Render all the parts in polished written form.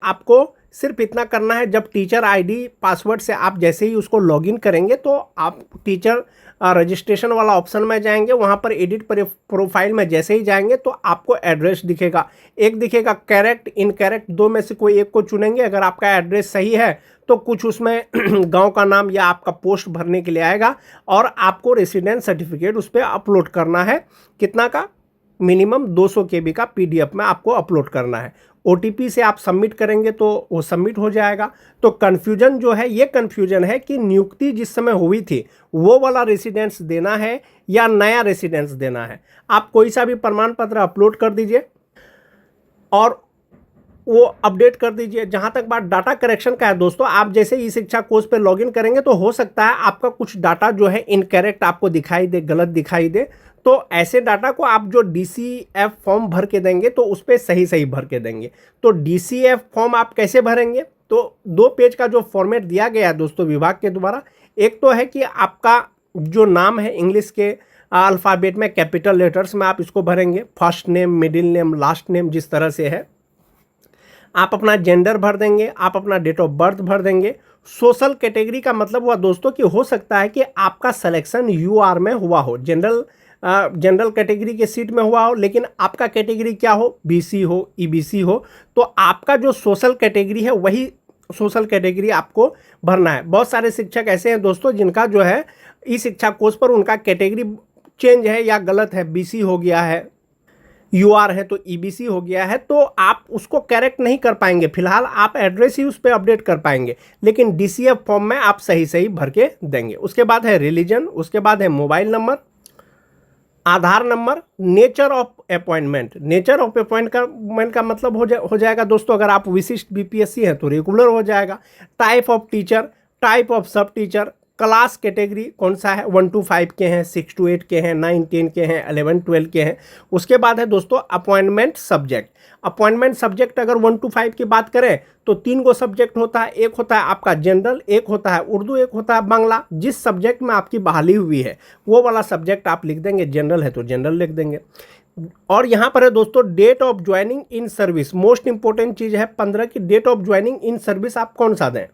आपको सिर्फ इतना करना है, जब टीचर आईडी पासवर्ड से आप जैसे ही उसको लॉगिन करेंगे तो आप टीचर रजिस्ट्रेशन वाला ऑप्शन में जाएंगे, वहाँ पर एडिट प्रोफाइल में जैसे ही जाएंगे तो आपको एड्रेस दिखेगा, एक दिखेगा करेक्ट इनकरेक्ट, दो में से कोई एक को चुनेंगे। अगर आपका एड्रेस सही है तो कुछ उसमें गांव का नाम या आपका पोस्ट भरने के लिए आएगा और आपको रेसिडेंस सर्टिफिकेट उस पर अपलोड करना है। कितना का? मिनिमम 200 KB का PDF में आपको अपलोड करना है। OTP से आप सबमिट करेंगे तो वो सबमिट हो जाएगा। तो कन्फ्यूजन जो है, ये कन्फ्यूजन है कि नियुक्ति जिस समय हुई थी वो वाला रेसिडेंस देना है या नया रेसिडेंस देना है। आप कोई सा भी प्रमाण पत्र अपलोड कर दीजिए और वो अपडेट कर दीजिए। जहाँ तक बात डाटा करेक्शन का है दोस्तों, आप जैसे ई शिक्षा कोर्स पे लॉगिन करेंगे तो हो सकता है आपका कुछ डाटा जो है इनकरेक्ट आपको दिखाई दे, गलत दिखाई दे। तो ऐसे डाटा को आप जो DCF फॉर्म भर के देंगे तो उस पर सही सही भर के देंगे। तो DCF फॉर्म आप कैसे भरेंगे? तो 2 पेज का जो फॉर्मेट दिया गया है दोस्तों विभाग के द्वारा, एक तो है कि आपका जो नाम है इंग्लिश के अल्फ़ाबेट में कैपिटल लेटर्स में आप इसको भरेंगे, first name, middle name, last name जिस तरह से है। आप अपना जेंडर भर देंगे, आप अपना डेट ऑफ बर्थ भर देंगे। सोशल कैटेगरी का मतलब हुआ दोस्तों कि हो सकता है कि आपका सिलेक्शन UR में हुआ हो, जनरल कैटेगरी के सीट में हुआ हो, लेकिन आपका कैटेगरी क्या हो, BC हो, EBC हो, तो आपका जो सोशल कैटेगरी है वही सोशल कैटेगरी आपको भरना है। बहुत सारे शिक्षक ऐसे हैं दोस्तों जिनका जो है ई शिक्षा कोर्स पर उनका कैटेगरी चेंज है या गलत है, BC हो गया है, UR है तो EBC हो गया है, तो आप उसको करेक्ट नहीं कर पाएंगे। फिलहाल आप एड्रेस ही उस पर अपडेट कर पाएंगे, लेकिन DCF फॉर्म में आप सही सही भर के देंगे। उसके बाद है रिलीजन, उसके बाद है mobile number, Aadhaar number, nature of appointment. Nature of appointment का मतलब हो जाएगा दोस्तों, अगर आप विशिष्ट BPSC हैं तो रेगुलर हो जाएगा। Type of teacher, type of सब टीचर, क्लास कैटेगरी कौन सा है, 1 to 5 के हैं, 6 to 8 के हैं, 9 10 के हैं, 11 12 के हैं। उसके बाद है दोस्तों अपॉइंटमेंट सब्जेक्ट। अपॉइंटमेंट सब्जेक्ट अगर 1 to 5 की बात करें तो 3 गो सब्जेक्ट होता है, एक होता है आपका जनरल, एक होता है उर्दू, एक होता है बांग्ला। जिस सब्जेक्ट में आपकी बहाली हुई है वो वाला सब्जेक्ट आप लिख देंगे, जनरल है तो जनरल लिख देंगे। और यहाँ पर है दोस्तों date of joining in service, most important चीज़ है 15 की date of joining in service आप कौन सा दें।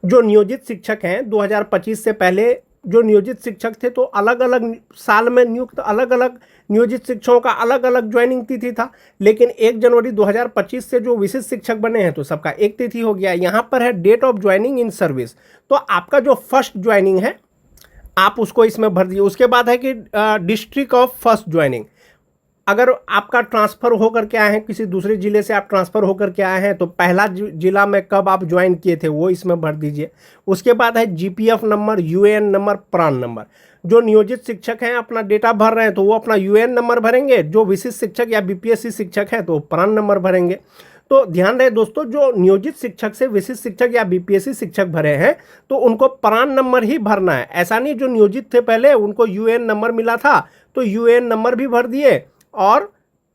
जो नियोजित शिक्षक हैं 2025 से पहले जो नियोजित शिक्षक थे तो अलग अलग साल में नियुक्त अलग अलग नियोजित शिक्षकों का अलग अलग ज्वाइनिंग तिथि था, लेकिन 1 जनवरी 2025 से जो विशिष्ट शिक्षक बने हैं तो सबका एक तिथि हो गया। यहाँ पर है date of joining in service, तो आपका जो फर्स्ट ज्वाइनिंग है आप उसको इसमें भर दिए। उसके बाद है कि डिस्ट्रिक्ट ऑफ फर्स्ट ज्वाइनिंग, अगर आपका ट्रांसफ़र होकर के आए हैं, किसी दूसरे ज़िले से आप ट्रांसफ़र होकर के आए हैं तो पहला ज़िला में कब आप ज्वाइन किए थे वो इसमें भर दीजिए। उसके बाद है GPF number, UAN number, PRAN number. जो नियोजित शिक्षक हैं अपना डेटा भर रहे हैं तो वो अपना UAN नंबर भरेंगे, जो विशिष्ट शिक्षक या BPSC शिक्षक हैं तो प्रान नंबर भरेंगे। तो ध्यान रहे दोस्तों, जो नियोजित शिक्षक से विशिष्ट शिक्षक या BPSC शिक्षक भरे हैं तो उनको प्रान नंबर ही भरना है। ऐसा नहीं जो नियोजित थे पहले उनको UAN नंबर मिला था तो UAN नंबर भी भर दिए और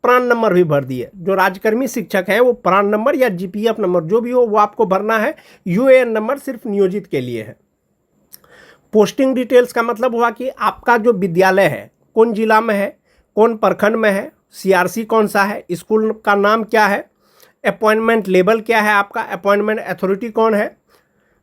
प्रान नंबर भी भर दिए। जो राजकर्मी शिक्षक हैं वो प्रान नंबर या GPF नंबर जो भी हो वो आपको भरना है। UAN नंबर सिर्फ नियोजित के लिए है। पोस्टिंग डिटेल्स का मतलब हुआ कि आपका जो विद्यालय है कौन जिला में है, कौन प्रखंड में है, CRC कौन सा है, स्कूल का नाम क्या है, अपॉइंटमेंट लेवल क्या है आपका, अपॉइंटमेंट अथॉरिटी कौन है।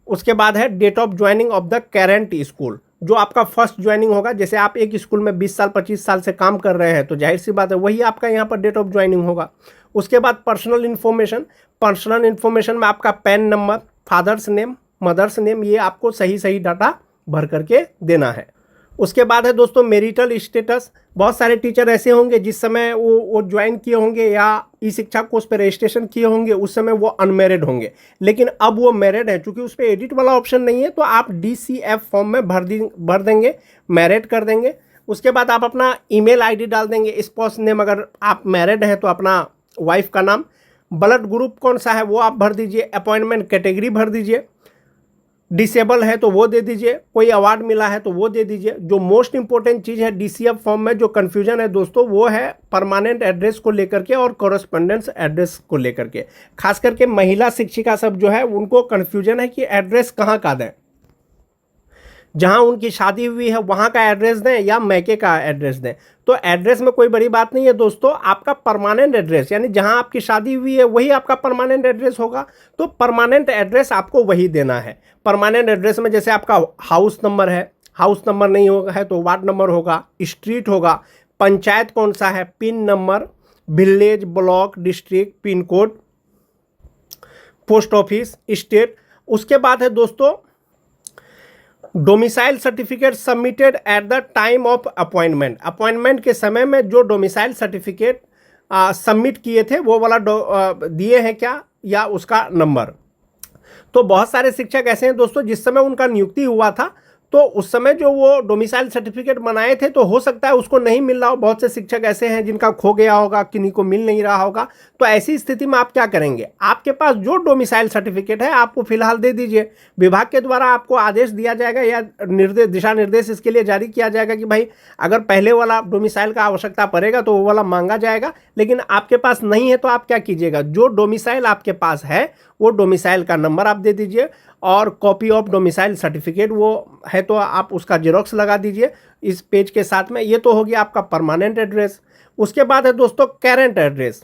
उसके बाद है date of joining of the current school, जो आपका फर्स्ट ज्वाइनिंग होगा। जैसे आप एक स्कूल में 20 साल 25 साल से काम कर रहे हैं तो जाहिर सी बात है वही आपका यहाँ पर डेट ऑफ ज्वाइनिंग होगा। उसके बाद पर्सनल इन्फॉर्मेशन, पर्सनल इन्फॉर्मेशन में आपका PAN number, father's name, mother's name, ये आपको सही सही डाटा भर करके देना है। उसके बाद है दोस्तों मेरिटल स्टेटस। बहुत सारे टीचर ऐसे होंगे जिस समय वो ज्वाइन किए होंगे या ई शिक्षा कोर्स पे रजिस्ट्रेशन किए होंगे उस समय वो अनमेरिड होंगे, लेकिन अब वो मैरिड है। चूंकि उस पर एडिट वाला ऑप्शन नहीं है तो आप DCF फॉर्म में भर देंगे, मैरिड कर देंगे। उसके बाद आप अपना email ID डाल देंगे, स्पाउस नेम, अगर आप मैरिड हैं तो अपना वाइफ का नाम, ब्लड ग्रुप कौन सा है वो आप भर दीजिए, अपॉइंटमेंट कैटेगरी भर दीजिए, डिसेबल है तो वो दे दीजिए, कोई अवार्ड मिला है तो वो दे दीजिए। जो मोस्ट इंपॉर्टेंट चीज़ है DCF फॉर्म में जो कन्फ्यूजन है दोस्तों वो है परमानेंट एड्रेस को लेकर के और कॉरेस्पॉन्डेंस एड्रेस को लेकर के। खास करके महिला शिक्षिका सब जो है उनको कन्फ्यूजन है कि एड्रेस कहाँ का दें, जहाँ उनकी शादी हुई है वहाँ का एड्रेस दें या मैके का एड्रेस दें। तो एड्रेस में कोई बड़ी बात नहीं है दोस्तों, आपका परमानेंट एड्रेस यानी जहां आपकी शादी हुई है वही आपका परमानेंट एड्रेस होगा। तो परमानेंट एड्रेस आपको वही देना है। परमानेंट एड्रेस में जैसे आपका हाउस नंबर है, हाउस नंबर नहीं होगा है तो वार्ड नंबर होगा, स्ट्रीट होगा, पंचायत कौन सा है, pin number, village, block, district, pin code, post office, state. उसके बाद है दोस्तों domicile certificate submitted at the time of appointment. Appointment के समय में जो डोमिसाइल सर्टिफिकेट सबमिट किए थे वो वाला दिए हैं क्या, या उसका नंबर। तो बहुत सारे शिक्षक ऐसे हैं दोस्तों जिस समय उनका नियुक्ति हुआ था तो उस समय जो वो डोमिसाइल सर्टिफिकेट बनाए थे तो हो सकता है उसको नहीं मिल रहा हो। बहुत से शिक्षक ऐसे हैं जिनका खो गया होगा, किन्हीं को मिल नहीं रहा होगा। तो ऐसी स्थिति में आप क्या करेंगे, आपके पास जो डोमिसाइल सर्टिफिकेट है आपको फिलहाल दे दीजिए। विभाग के द्वारा आपको आदेश दिया जाएगा या निर्देश, दिशा निर्देश इसके लिए जारी किया जाएगा कि भाई अगर पहले वाला डोमिसाइल का आवश्यकता पड़ेगा तो वो वाला मांगा जाएगा। लेकिन आपके पास नहीं है तो आप क्या कीजिएगा, जो डोमिसाइल आपके पास है वो डोमिसाइल का नंबर आप दे दीजिए और कॉपी ऑफ डोमिसाइल सर्टिफिकेट वो है तो आप उसका जेरोक्स लगा दीजिए इस पेज के साथ में। ये तो हो गया आपका परमानेंट एड्रेस। उसके बाद है दोस्तों करेंट एड्रेस।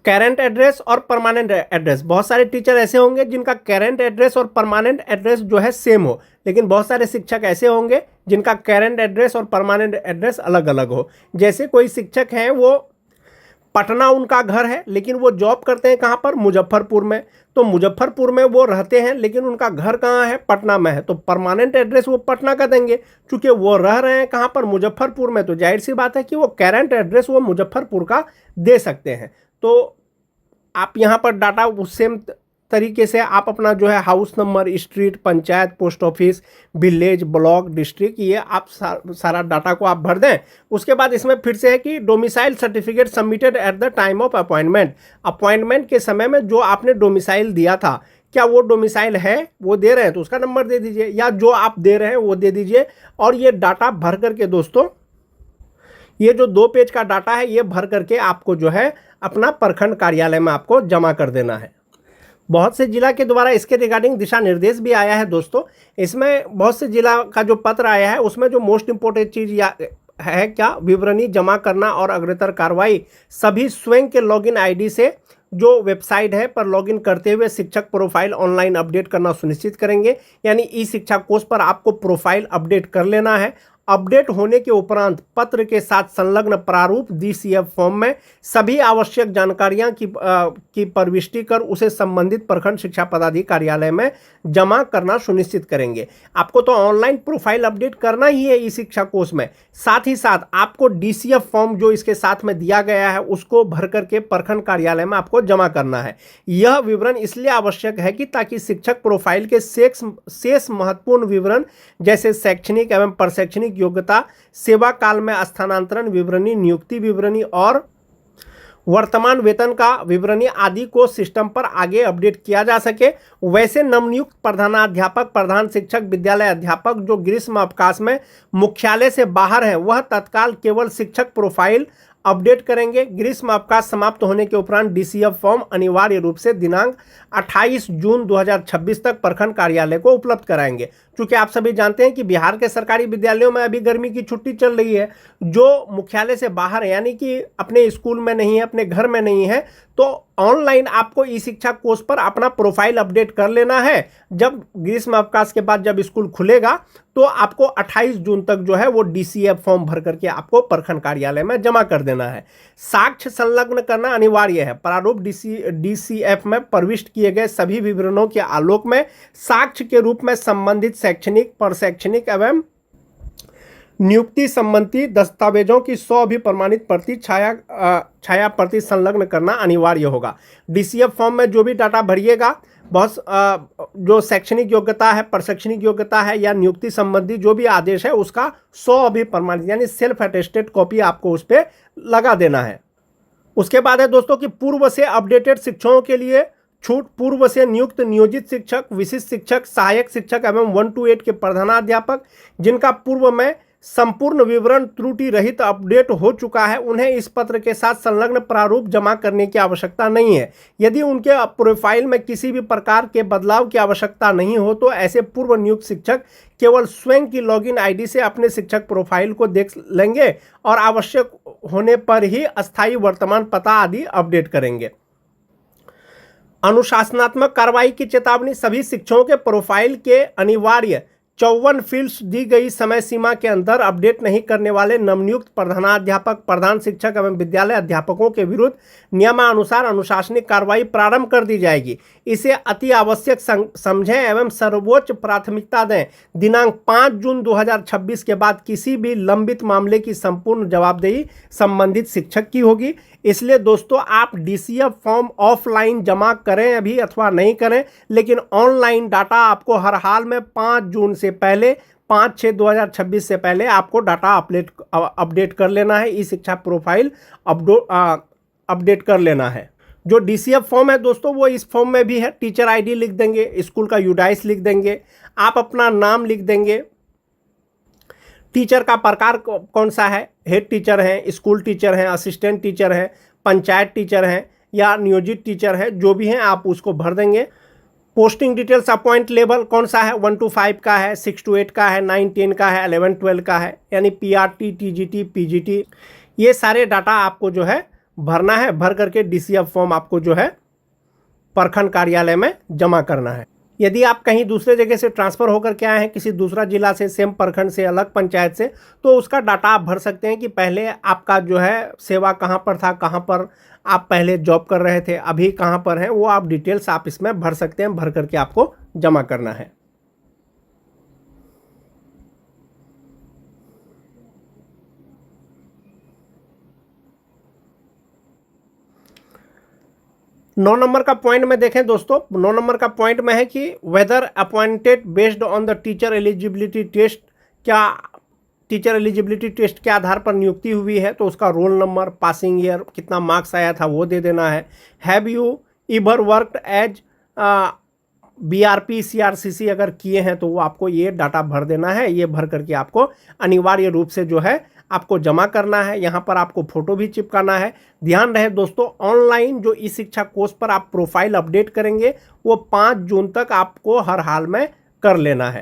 करेंट एड्रेस और परमानेंट एड्रेस, बहुत सारे टीचर ऐसे होंगे जिनका करेंट एड्रेस और परमानेंट एड्रेस जो है सेम हो, लेकिन बहुत सारे शिक्षक ऐसे होंगे जिनका करेंट एड्रेस और परमानेंट एड्रेस अलग अलग हो। जैसे कोई शिक्षक हैं वो पटना उनका घर है लेकिन वो जॉब करते हैं कहाँ पर, मुजफ्फरपुर में। तो मुजफ्फरपुर में वो रहते हैं लेकिन उनका घर कहाँ है, पटना में है। तो परमानेंट एड्रेस वो पटना का देंगे, क्योंकि वो रह रहे हैं कहाँ पर, मुजफ्फरपुर में। तो जाहिर सी बात है कि वो करेंट एड्रेस वो मुजफ्फरपुर का दे सकते हैं। तो आप यहाँ पर डाटा उस सेम तरीके से आप अपना जो है house number, street, panchayat, post office, village, block, district, ये आप सारा डाटा को आप भर दें। उसके बाद इसमें फिर से है कि domicile certificate submitted at the time of appointment. Appointment के समय में जो आपने डोमिसाइल दिया था क्या वो डोमिसाइल है, वो दे रहे हैं तो उसका नंबर दे दीजिए, या जो आप दे रहे हैं वो दे दीजिए। और ये डाटा भर करके दोस्तों, ये जो 2 पेज का डाटा है ये भर करके आपको जो है अपना प्रखंड कार्यालय में आपको जमा कर देना है। बहुत से जिला के द्वारा इसके रिगार्डिंग दिशा निर्देश भी आया है दोस्तों। इसमें बहुत से जिला का जो पत्र आया है उसमें जो मोस्ट इंपॉर्टेंट चीज़ है क्या, विवरणी जमा करना और अग्रतर कार्रवाई सभी स्वयं के लॉगिन आईडी से जो वेबसाइट है पर लॉगिन करते हुए शिक्षक प्रोफाइल ऑनलाइन अपडेट करना सुनिश्चित करेंगे। यानी ई शिक्षा कोष पर आपको प्रोफाइल अपडेट कर लेना है। अपडेट होने के उपरांत पत्र के साथ संलग्न प्रारूप DCF फॉर्म में सभी आवश्यक जानकारियां की प्रविष्टि कर उसे संबंधित प्रखंड शिक्षा पदाधिकारी कार्यालय में जमा करना सुनिश्चित करेंगे। आपको तो ऑनलाइन प्रोफाइल अपडेट करना ही है ई शिक्षा कोष में, साथ ही साथ आपको DCF फॉर्म जो इसके साथ में दिया गया है उसको भर करके प्रखंड कार्यालय में आपको जमा करना है। यह विवरण इसलिए आवश्यक है कि ताकि शिक्षक प्रोफाइल के शेष महत्वपूर्ण विवरण जैसे शैक्षणिक एवं प्रशैक्षणिक योग्यता, सेवा काल में स्थानांतरण विवरणी, नियुक्ति विवरणी और वर्तमान वेतन का विवरणी आदि को सिस्टम पर आगे अपडेट किया जा सके। वैसे नवनियुक्त प्रधानाध्यापक, प्रधान शिक्षक, विद्यालय अध्यापक जो ग्रीष्म अवकाश में मुख्यालय से बाहर हैं वह तत्काल केवल शिक्षक प्रोफाइल अपडेट करेंगे। ग्रीष्म अवकाश समाप्त होने के उपरांत DCF फॉर्म अनिवार्य रूप से दिनांक 28 जून 2026 तक प्रखंड कार्यालय को उपलब्ध कराएंगे। क्योंकि आप सभी जानते हैं कि बिहार के सरकारी विद्यालयों में अभी गर्मी की छुट्टी चल रही है। जो मुख्यालय से बाहर है यानी कि अपने स्कूल में नहीं है, अपने घर में नहीं है, तो ऑनलाइन आपको ई शिक्षा कोष पर अपना प्रोफाइल अपडेट कर लेना है। जब ग्रीष्म अवकाश के बाद जब स्कूल खुलेगा तो आपको 28 जून तक जो है वो DCF फॉर्म भर करके आपको प्रखंड कार्यालय में जमा कर देना है। साक्ष्य संलग्न करना अनिवार्य है। प्रारूप DCF में प्रविष्ट किए गए सभी विवरणों के आलोक में साक्ष्य के रूप में संबंधित शैक्षणिक, प्रशैक्षणिक एवं नियुक्ति संबंधी दस्तावेजों की 100 भी प्रमाणित प्रति छाया प्रति संलग्न करना अनिवार्य होगा। DCF फॉर्म में जो भी डाटा भरिएगा, बहुत जो शैक्षणिक योग्यता है, प्रशैक्षणिक योग्यता है या नियुक्ति संबंधी जो भी आदेश है उसका 100 भी प्रमाणित यानी सेल्फ अटेस्टेड कॉपी आपको उस पर लगा देना है। उसके बाद है दोस्तों कि पूर्व से अपडेटेड शिक्षकों के लिए छूट। पूर्व से नियुक्त नियोजित शिक्षक, विशिष्ट शिक्षक, सहायक शिक्षक एवं 1 to 8 के प्रधानाध्यापक जिनका पूर्व में संपूर्ण विवरण त्रुटि रहित अपडेट हो चुका है, उन्हें इस पत्र के साथ संलग्न प्रारूप जमा करने की आवश्यकता नहीं है। यदि उनके प्रोफाइल में किसी भी प्रकार के बदलाव की आवश्यकता नहीं हो तो ऐसे पूर्व नियुक्त शिक्षक केवल स्वयं की लॉगिन आईडी से अपने शिक्षक प्रोफाइल को देख लेंगे और आवश्यक होने पर ही अस्थायी वर्तमान पता आदि अपडेट करेंगे। अनुशासनात्मक कार्रवाई की चेतावनी। सभी शिक्षकों के प्रोफाइल के अनिवार्य 54 फील्ड्स दी गई समय सीमा के अंदर अपडेट नहीं करने वाले नवनियुक्त प्रधानाध्यापक, प्रधान शिक्षक एवं विद्यालय अध्यापकों के विरुद्ध नियमानुसार अनुशासनिक कार्रवाई प्रारंभ कर दी जाएगी। इसे अति आवश्यक समझें एवं सर्वोच्च प्राथमिकता दें। दिनांक 5 जून 2026 के बाद किसी भी लंबित मामले की संपूर्ण जवाबदेही संबंधित शिक्षक की होगी। इसलिए दोस्तों, आप DCF फॉर्म ऑफलाइन जमा करें अभी अथवा नहीं करें, लेकिन ऑनलाइन डाटा आपको हर हाल में 5 जून से पहले, 5/6/2026 से पहले आपको डाटा अपडेट कर लेना है। ई शिक्षा प्रोफाइल अपडेट कर लेना है। जो DCF फॉर्म है दोस्तों, वो इस फॉर्म में भी है। टीचर ID लिख देंगे, स्कूल का यूडाइस लिख देंगे, आप अपना नाम लिख देंगे, टीचर का प्रकार कौन सा है, हेड टीचर हैं, स्कूल टीचर हैं, असिस्टेंट टीचर हैं, पंचायत टीचर हैं या नियोजित टीचर है, जो भी हैं आप उसको भर देंगे। पोस्टिंग डिटेल्स, अपॉइंट लेवल कौन सा है, 1 to 5 का है, 6 to 8 का है, 9 10 का है, 11 12 का है, यानी PRT, TGT, PGT, ये सारे डाटा आपको जो है भरना है। भर करके DCF फॉर्म आपको जो है प्रखंड कार्यालय में जमा करना है। यदि आप कहीं दूसरे जगह से ट्रांसफ़र होकर के आए हैं, किसी दूसरा जिला से, सेम प्रखंड से, अलग पंचायत से, तो उसका डाटा आप भर सकते हैं कि पहले आपका जो है सेवा कहाँ पर था, कहाँ पर आप पहले जॉब कर रहे थे, अभी कहाँ पर हैं, वो आप डिटेल्स आप इसमें भर सकते हैं। भर करके आपको जमा करना है। नौ नंबर का पॉइंट में देखें दोस्तों, 9 नंबर का पॉइंट में है कि whether appointed based on the teacher eligibility test, क्या टीचर एलिजिबिलिटी टेस्ट के आधार पर नियुक्ति हुई है तो उसका रोल नंबर, पासिंग ईयर, कितना मार्क्स आया था वो दे देना है। Have you ever worked as BRP CRCC अगर किए हैं तो वो आपको ये डाटा भर देना है। ये भर करके आपको अनिवार्य रूप से जो है आपको जमा करना है। यहाँ पर आपको फोटो भी चिपकाना है। ध्यान रहे दोस्तों, ऑनलाइन जो ई शिक्षा कोर्स पर आप प्रोफाइल अपडेट करेंगे वो 5 जून तक आपको हर हाल में कर लेना है।